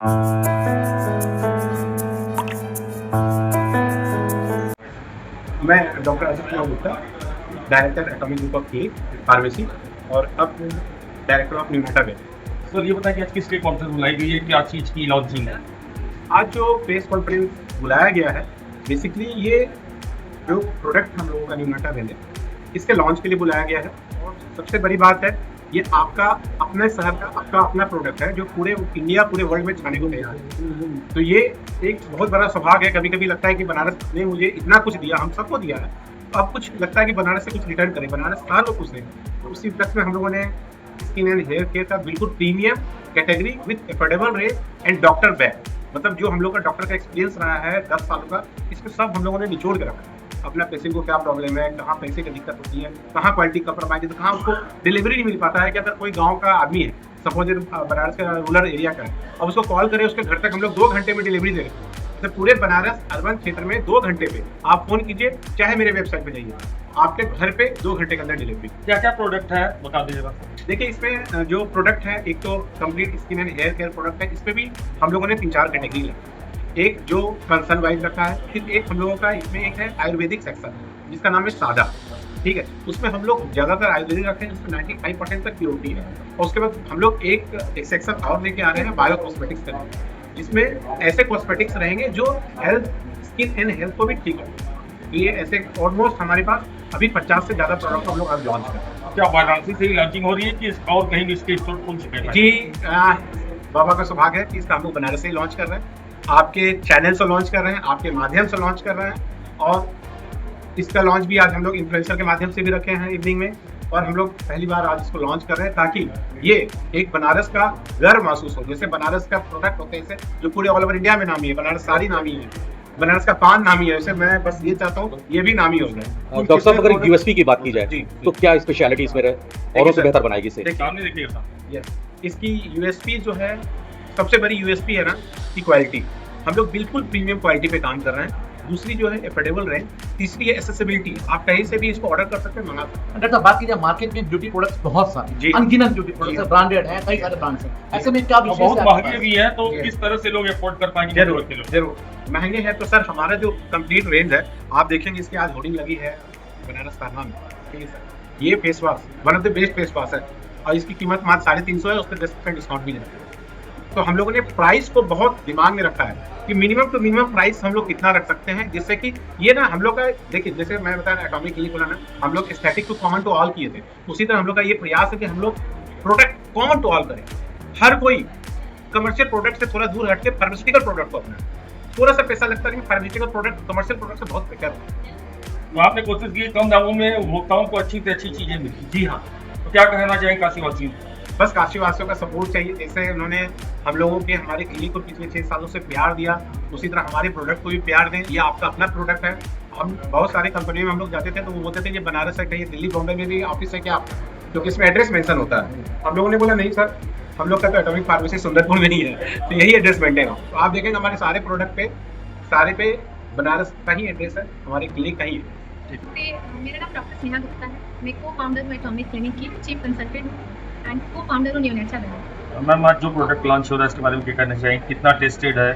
मैं doctor Ajit Kumar Gupta, director atomic group of clinic pharmacy और अब डायरेक्टर ऑफ न्यूमेटा वेल। सर ये बताएं कि आज किसके कॉन्फ्रेंस बुलाई गई है, क्या चीज़ की लॉन्चिंग है? आज जो प्रेस कॉन्फ्रेंस बुलाया गया है, बेसिकली ये जो प्रोडक्ट हम लोगों का न्यूमेटा वेल है, इसके लॉन्च के लिए बुलाया गया है। और सबसे बड़ी बात है, ये आपका अपने शहर का आपका अपना प्रोडक्ट है जो पूरे इंडिया पूरे वर्ल्ड में जाने को तैयार है। तो ये एक बहुत बड़ा सौभाग्य है। कभी कभी लगता है कि बनारस ने मुझे इतना कुछ दिया, हम सबको दिया है, तो अब कुछ लगता है कि बनारस से कुछ रिटर्न करें। बनारस था लोग कुछ नहीं, तो उसी उपलक्ष्य में हम लोगों ने स्किन एंड हेयर केयर का बिल्कुल premium category with affordable rate and doctor back, मतलब जो हम लोग का डॉक्टर का एक्सपीरियंस रहा है 10 सालों का, इसमें सब हम लोगों ने निचोड़ के रखा है। अपना पेशेंट को क्या प्रॉब्लम है, कहाँ पैसे की दिक्कत होती है, कहाँ क्वालिटी कंप्रोमाइज है, तो कहाँ उसको डिलीवरी नहीं मिल पाता है। कि अगर कोई गांव का आदमी है, सपोज बनारस का रूरल एरिया का है, अब उसको कॉल करें, उसके घर तक हम लोग 2 घंटे में डिलीवरी दे रहे हैं। तो पूरे बनारस अर्बन क्षेत्र में 2 घंटे पे आप फोन कीजिए, चाहे मेरे वेबसाइट पे जाइए, आपके घर पे 2 घंटे के अंदर डिलीवरी। क्या क्या प्रोडक्ट है बता दीजिएगा। देखिए, इसमें जो प्रोडक्ट है, एक तो complete skin and hair care product है। इसमें भी हम लोगों ने 3-4 कैटेगरी रखा। एक जो कंसर्न वाइज रखा है, फिर एक हम लोगों का इसमें एक है आयुर्वेदिक सेक्शन जिसका नाम है सादा, ठीक है। उसमें हम लोग ज़्यादातर आयुर्वेदिक रखते हैं, जिसमें 95% तक प्योरिटी है। और उसके बाद हम लोग एक सेक्शन और लेके आ रहे हैं बायो कॉस्मेटिक्स का, जिसमें ऐसे कॉस्मेटिक्स रहेंगे जो हेल्थ, स्किन एंड हेल्थ को भी ठीक है। ये ऐसे ऑलमोस्ट हमारे पास अभी 50 से ज़्यादा प्रोडक्ट हम लोग आज लॉन्च कर रहे हैं। क्या वाराणसी से ही लॉन्चिंग हो रही है कि और कहीं भी इसके स्टोर खुल चुके हैं? जी, बाबा का सौभाग्य है कि इसका हम लोग बनारस से ही लॉन्च कर रहे हैं, आपके चैनल से लॉन्च कर रहे हैं, आपके माध्यम से लॉन्च कर रहे हैं। और इसका लॉन्च भी आज हम लोग इन्फ्लुएंसर के माध्यम से भी रखे हैं इवनिंग में, और हम लोग पहली बार आज इसको लॉन्च कर रहे हैं ताकि ये एक बनारस का गर्व महसूस हो। जैसे बनारस का प्रोडक्ट होते हैं जो पूरे ऑल ओवर इंडिया में नामी है, बनारस साड़ी नामी है, बनारस का पान नामी है, वैसे मैं बस ये चाहता हूँ ये भी नामी हो जाए। डॉक्टर साहब, अगर यूएसपी की बात की जाए जी, तो क्या स्पेशलिटी इसमें औरों से बेहतर बनाएगी इसे? सामने देखिए साहब, इसकी यूएसपी जो है, सबसे बड़ी यूएसपी है ना कि क्वालिटी। हम लोग बिल्कुल प्रीमियम क्वालिटी पे काम कर रहे हैं। दूसरी जो है एफोर्डेबल रेंट, तीसरी है एक्सेसिबिलिटी। आप कहीं से भी इसको ऑर्डर कर सकते हैं, मंगा सकते हैं। अगर बात की जाए मार्केट में ब्यूटी प्रोडक्ट्स बहुत सारे, अनगिनत ब्यूटी प्रोडक्ट्स ब्रांडेड हैं, कई सारे ब्रांड्स हैं, ऐसे में क्या विशेष बहुत है? महंगे भी है, तो किस तरह से लोग अफोर्ड कर पाएंगे? जरूर महंगे हैं तो सर हमारा जो कंप्लीट रेंज है, आप देखेंगे इसकी आज होर्डिंग लगी है बनारस फार्मा में, ठीक है सर। ये face wash one of the best face wash है और इसकी कीमत मात्र 350 है, उस पर 10% डिस्काउंट भी है। तो हम लोगों ने प्राइस को बहुत दिमाग में रखा है कि मिनिमम टू मिनिमम प्राइस हम लोग कितना रख सकते हैं, जिससे कि ये ना हम लोग का, देखिए जैसे मैं बता रहा एटॉमिक क्लिनिक बोला ना, हम लोग aesthetic to common to all किए थे, उसी तरह हम लोग का ये प्रयास है कि हम लोग प्रोडक्ट कॉमन टू ऑल करें। हर कोई कमर्शियल प्रोडक्ट से थोड़ा दूर हटके फार्मास्यूटिकल प्रोडक्ट को अपना, थोड़ा सा पैसा लगता है लेकिन फार्मास्यूटिकल प्रोडक्ट कमर्शियल प्रोडक्ट से बहुत बेहतर होता है। तो आपने कोशिश की कम दामों में उपभोक्ताओं को अच्छी से अच्छी चीजें मिली। जी हाँ, तो क्या कहना चाहेंगे काशीवासियों को? बस काशीवासियों का सपोर्ट चाहिए। जैसे उन्होंने हम लोगों के हमारे क्लिनिक को पिछले 6 सालों से प्यार दिया, उसी तरह हमारे प्रोडक्ट को भी प्यार दें। ये आपका अपना प्रोडक्ट है। हम बहुत सारे कंपनी में हम लोग जाते थे तो वो बोलते थे ये बनारस है, कहीं दिल्ली बॉम्बे में भी ऑफिस है क्या आपका, क्योंकि इसमें एड्रेस मेंशन होता है। हम लोगों ने बोला नहीं सर, हम लोग का तो एटॉमिक फार्मेसी सुंदरपुर में ही है, तो यही एड्रेस मेंटेन हो। तो आप देखेंगे हमारे सारे प्रोडक्ट पे, सारे पे बनारस का ही एड्रेस है, हमारे क्लिनिक का ही है। मेरा नाम डॉक्टर स्नेहा गुप्ता है। मैं को फाउंडर हूँ एटॉमिक क्लिनिक की, चीफ कंसल्टेंट एंड को फाउंडर हूँ न्यूनेटा वेल। मैम, आज जो प्रोडक्ट लॉन्च हो रहा है इसके बारे में क्या कहना चाहिए? कितना टेस्टेड है,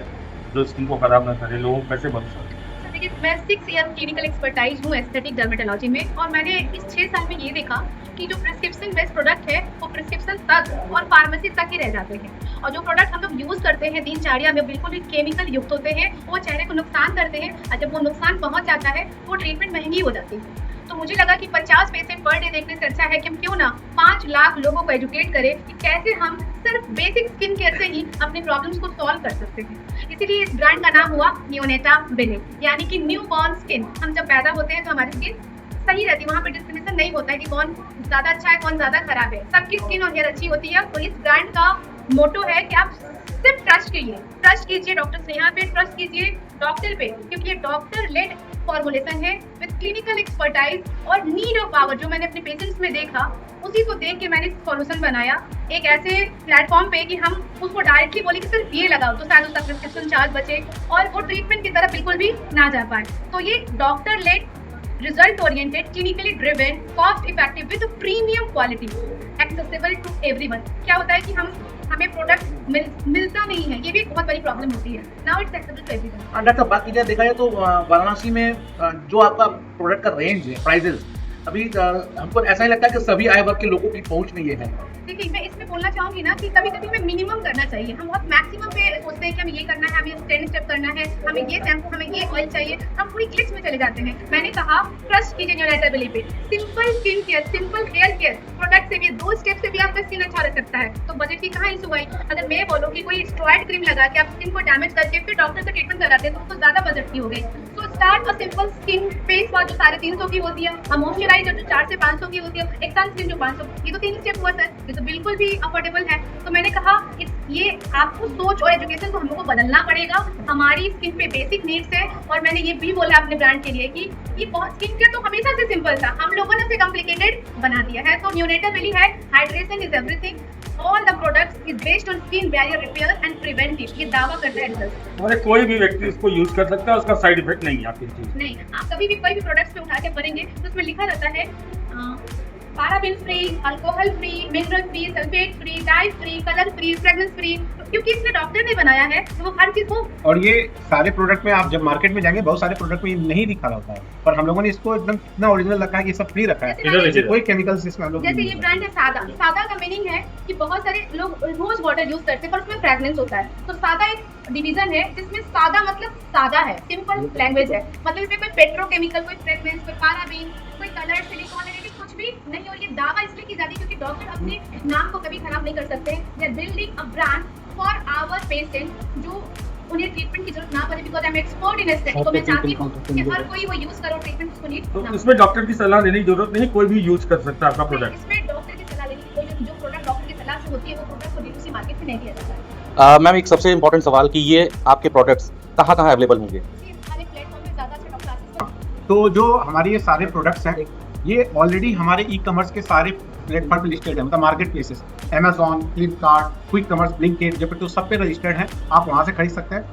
जो स्किन को खराब ना करे, लोगों को कैसे बन सकते? देखिए, मैं 6 ईयर क्लिनिकल एक्सपर्टाइज हूँ एस्थेटिक डर्मेटोलॉजी में, और मैंने इस 6 साल में ये देखा कि जो प्रिस्क्रिप्शन बेस्ड प्रोडक्ट है वो प्रिस्क्रिप्शन तक और फार्मेसी तक ही रह जाते हैं, और जो प्रोडक्ट हम लोग यूज़ करते हैं दिनचर्या में बिल्कुल ही केमिकल युक्त होते हैं, वो चेहरे को नुकसान करते हैं, और जब वो नुकसान पहुँच जाता है वो ट्रीटमेंट महंगी हो जाती है। तो मुझे लगा कि 50 पेशेंट पर डे देखने से अच्छा है कि हम क्यों ना 5 लाख लोगों को एजुकेट करें कि कैसे हम सिर्फ बेसिक स्किन केयर से ही अपने प्रॉब्लम्स को सॉल्व कर सकते हैं। इसीलिए इस ब्रांड का नाम हुआ न्यूनेटा वेल, यानी कि न्यू बॉर्न स्किन। हम जब पैदा होते हैं तो हमारी स्किन सही रहती है, वहाँ पर डिस्क्रिमिनेशन नहीं होता है कि कौन ज़्यादा अच्छा है कौन ज़्यादा खराब है, सबकी स्किन और हेयर अच्छी होती है। तो इस ब्रांड का मोटो है कि आप सिर्फ ट्रस्ट कीजिए डॉक्टर स्नेहा पे, ट्रस्ट कीजिए डॉक्टर पे, क्योंकि ये डॉक्टर लेड फॉर्मुलेशन है विद क्लिनिकल एक्सपर्टाइज और नीड ऑफ पावर। जो मैंने अपने पेशेंट्स में देखा, उसी को देख के मैंने सॉल्यूशन बनाया एक ऐसे प्लेटफॉर्म पे कि हम उसको डायरेक्टली बोले कि सिर्फ ये लगाओ, तो शायद उसका प्रिस्क्रिप्शन चार्ज बचे और वो ट्रीटमेंट की तरफ बिल्कुल भी ना जा पाए। तो ये doctor led result oriented, clinically driven, cost effective with premium quality, accessible to everyone. क्या होता है कि हमें प्रोडक्ट मिलता नहीं है, ये भी एक बहुत बड़ी प्रॉब्लम होती है. Now it's accessible to everyone. Doctor साहब, बात की जाए देखा जाए तो वाराणसी में जो आपका प्रोडक्ट का रेंज है, प्राइजेस, अभी हमको ऐसा ही लगता है कि सभी आय वर्ग के लोगों की पहुंच में ये है. देखिए, मैं इसमें बोलना चाहूंगी ना कि कभी कभी हमें मिनिमम करना चाहिए. हम बहुत मैक्सिमम पे सोचते हैं कि हमें ये करना है, हमें 10 स्टेप करना है, हमें ये शैम्पू, हमें ये ऑयल चाहिए, हम पूरी क्लिक्स में चले जाते हैं. मैंने कहा ट्रस्ट कीजिए न्यूनाइटर वेली पे. Simple skin care, simple hair care product से भी 2 स्टेप से भी आपका स्किन अच्छा रह सकता है. तो बजट की कहाँ इशू आई. अगर मैं बोलूँ कि कोई स्टेरॉइड क्रीम लगा के आप स्किन को डैमेज करके फिर डॉक्टर से ट्रीटमेंट कराते हैं तो उसको ज्यादा बजट की हो गई. तो start a simple skin face wash जो 350 की होती है, मॉइस्चराइजर जो 400 से 500 की होती है, एक सनस्क्रीन जो 500, ये तो 3 स्टेप हुआ सर. ये तो बिल्कुल भी अफोर्डेबल है. तो मैंने कहा ये आपको सोच और एजुकेशन को हम लोग को बदलना पड़ेगा. हमारी स्किन पे बेसिक नीड्स है. और मैंने ये भी बोला अपने ब्रांड के लिए कि ये बहुत स्किन केयर तो हमेशा से सिंपल था, हम लोगों ने उसे कॉम्प्लिकेटेड बना दिया है. तो न्यूनाइटर वेली है, hydration is everything. All the products is based on skin barrier repair and preventive. ये दावा करता है रिजल्ट. और कोई भी व्यक्ति इसको यूज कर सकता है, उसका साइड इफेक्ट नहीं है आपकी चीज. नहीं, आप कभी भी कोई भी प्रोडक्ट्स पे उठा के पढ़ेंगे तो उसमें लिखा रहता है paraben free, alcohol free, mineral free, sulphate free, die free, colour free, fragrance free. क्योंकि इसमें डॉक्टर ने बनाया है तो वो हर चीज को. और ये सारे प्रोडक्ट में आप जब मार्केट में जाएंगे बहुत सारे प्रोडक्ट में नहीं लिखा होता है, पर हम लोगों ने इसको एकदम इतना ओरिजिनल रखा है कि सब फ्री रखा है, कोई केमिकल्स इसमें हम लोग. जैसे ये ब्रांड है सादा. सादा का मीनिंग है कि बहुत सारे लोग रोज वाटर यूज करते हैं पर उसमें फ्रेग्रेंस होता है. तो सादा एक डिवीजन है जिसमें सादा मतलब सादा है, सिंपल लैंग्वेज है. मतलब इसमें कोई पेट्रोकेमिकल, कोई फ्रेग्रेंस, कोई पैराबेन, कोई कलर, सिलिकॉन, कुछ भी नहीं. और ये दावा इसलिए की जाती है क्योंकि डॉक्टर अपने नाम को कभी खराब नहीं कर सकते. They are building a brand for our patient जो उन्हें ट्रीटमेंट की जरूरत ना पड़े. Because I am expert in aesthetic. तो मैं चाहती हूं कि हर कोई वो यूज करो ट्रीटमेंट उसको नीड तो ना. इसमें डॉक्टर की सलाह लेने की जरूरत नहीं, कोई भी यूज कर सकता है आपका प्रोडक्ट. इसमें डॉक्टर की सलाह लेने की कोई जो प्रोडक्ट डॉक्टर की सलाह से होती है वो प्रोडक्ट को दूसरी मार्केट में नहीं दिया जाता है. मैम, एक सबसे इम्पोर्टेंट सवाल कि ये आपके प्रोडक्ट्स कहाँ कहाँ अवेलेबल होंगे? हमारे प्लेटफॉर्म पे ज्यादा से डॉक्टर आते हैं. तो जो हमारे ये सारे प्रोडक्ट्स हैं ये ऑलरेडी हमारे ई कॉमर्स के सारे प्लेटफॉर्म पे लिस्टेड है. मतलब market places, Amazon, Flipkart, quick commerce, Blinkit, जो तो सब पे रजिस्टर्ड है. आप वहाँ से खरीद सकते हैं.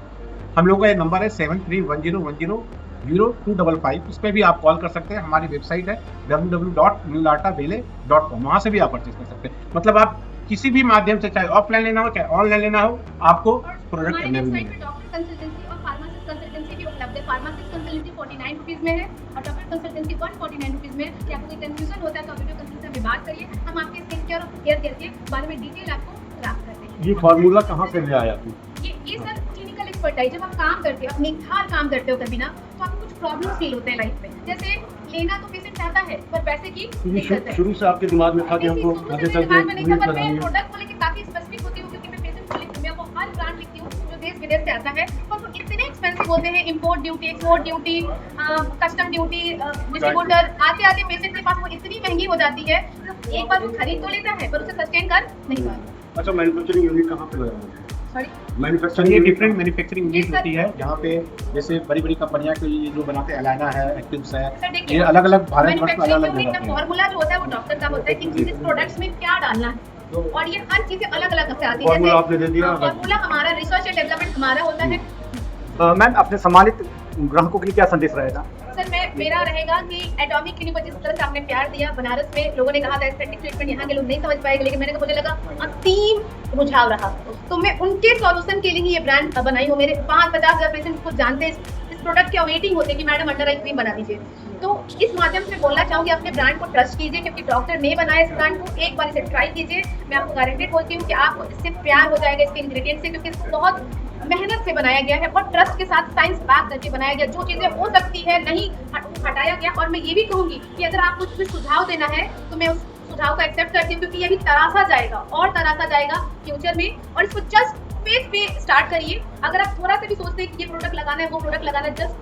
हम लोगों का ये नंबर है 7310100255. उस पर भी आप कॉल कर सकते हैं. हमारी वेबसाइट है www.newlartavele.com. वहाँ से भी आप परचेज कर सकते हैं. मतलब आप किसी भी माध्यम से, चाहे ऑफलाइन लेना हो चाहे ऑनलाइन लेना हो, आपको प्रोडक्ट अवेलेबल हमारी है. वेबसाइट पे डॉक्टर कंसल्टेंसी और फार्मासिस्ट कंसल्टेंसी भी उपलब्ध है. फार्मासिस्ट कंसल्टेंसी 49 रुपीज में है और डॉक्टर कंसल्टेंसी 149 रुपीज में है. कि आपको कोई कंफ्यूजन होता है तो आप वीडियो कंसल्टेंसी में बात करिए. हम आपके स्किन केयर और हेयर केयर के बारे में डिटेल आपको प्राप्त करते हैं. ये फार्मूला कहाँ से ले आया? ये सर क्लिनिकल एक्सपर्टाइज. जब आप काम करते हो, अपनी हर काम करते हो कभी ना, तो आपको कुछ प्रॉब्लम फील होते हैं लाइफ में. जैसे लेना तो पेशेंट चाहता है पर पैसे की दिक्कत है. शुरू से आपके दिमाग में था कि हमको आगे चल के मैं प्रोडक्ट को लेकर काफी स्पेसिफिक होती हूँ क्योंकि मैं पेशेंट को लिखती हूँ. मैं वो हर ब्रांड लिखती हूँ जो देश विदेश से आता है और वो इतने एक्सपेंसिव होते हैं. Import duty, export duty, custom duty, distributor, आते आते पेशेंट के पास वो इतनी महंगी हो जाती है. एक बार वो खरीद तो लेता है पर उसे सस्टेन कर नहीं पाता. अच्छा, मैन्युफैक्चरिंग यूनिट कहाँ पे लगाया? सॉरी, मैन्युफैक्चरिंग ये डिफरेंट मैन्युफैक्चरिंग यूनिट होती है जहाँ पे जैसे बड़ी बड़ी कंपनियां के ये जो बनाते हैं, एलाना है, एक्टिव्स है, सर देखिए, ये अलग अलग भारत वर्ष में अलग मैन्युफैक्चरिंग अलग यूनिट का फॉर्मूला जो होता है वो डॉक्टर का होता है कि किस प्रोडक्ट्स में क्या डालना है. और ये हर चीजें अलग अलग से आती है. फॉर्मूला आपने दे दिया. फॉर्मूला हमारा रिसर्च एंड डेवलपमेंट हमारा होता है. मैम, अपने सम्मानित ग्राहकों के लिए क्या संदेश रहेगा? सर मेरा रहेगा कि एटॉमिक क्लिनिक पर जिस तरह से आपने प्यार दिया, बनारस में लोगों ने कहा था एस्थेटिक ट्रीटमेंट यहाँ के लोग नहीं समझ पाएंगे, लेकिन मैंने मुझे लगा असीम रुझाव रहा. तो मैं उनके सॉल्यूशन के लिए ही ये ब्रांड बनाई हूँ. मेरे 50,000 पेशेंट को जानते हैं इस प्रोडक्ट की वेटिंग होते हैं कि मैडम अंडर आई क्रीम बना दीजिए. तो इस माध्यम से बोलना चाहूँगी अपने ब्रांड को ट्रस्ट कीजिए क्योंकि डॉक्टर ने बनाया इस ब्रांड को. एक बार इसे ट्राई कीजिए. मैं आपको गारंटेड बोलती हूँ कि आपको इससे प्यार हो जाएगा इसके इंग्रेडिएंट से, क्योंकि बहुत मेहनत से बनाया गया है, बहुत ट्रस्ट के साथ साइंस बैक करके बनाया गया. जो चीजें हो सकती है नहीं हटाया गया. और मैं ये भी कहूंगी कि अगर आपको कुछ सुझाव देना है तो मैं उस सुझाव को एक्सेप्ट करती हूँ क्योंकि ये भी तराशा जाएगा और तराशा जाएगा फ्यूचर में. और इसको जस्ट फेस पे स्टार्ट करिए. अगर आप थोड़ा सा भी सोचते हैं कि ये प्रोडक्ट लगाना है, वो प्रोडक्ट लगाना है, जस्ट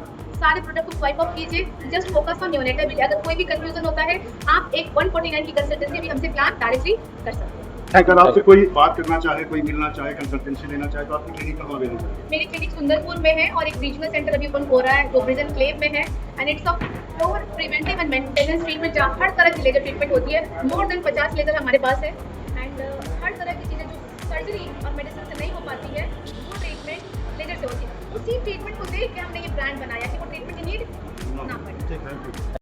सारे प्रोडक्ट को स्वाइप अप कीजिए. जस्ट फोकस ऑन न्यूनाइटर वेली. अगर कोई भी कंफ्यूजन होता है आप एक 149 की कंसल्टेंसी भी हमसे प्लान डायरेक्टली कर सकते हैं. अगर आपसे कोई बात करना चाहे, कोई मिलना चाहे, कंसल्टेंसी लेना चाहे तो आपकी क्लिनिक कहाँ अवेलेबल है? मेरी क्लिनिक सुंदरपुर में है और एक रीजनल सेंटर अभी ओपन हो रहा है जो ब्रिजन क्लेव में है. And it's a pure preventive and maintenance treatment जहाँ हर तरह की लेजर ट्रीटमेंट होती है. मोर देन 50 लेजर हमारे पास है. एंड हर तरह की चीज़ें जो सर्जरी और मेडिसिन से नहीं हो पाती है वो ट्रीटमेंट लेजर से होती है. उसी ट्रीटमेंट को देख के हमने ये ब्रांड बनाया कि वो ट्रीटमेंट नीड ना पड़े.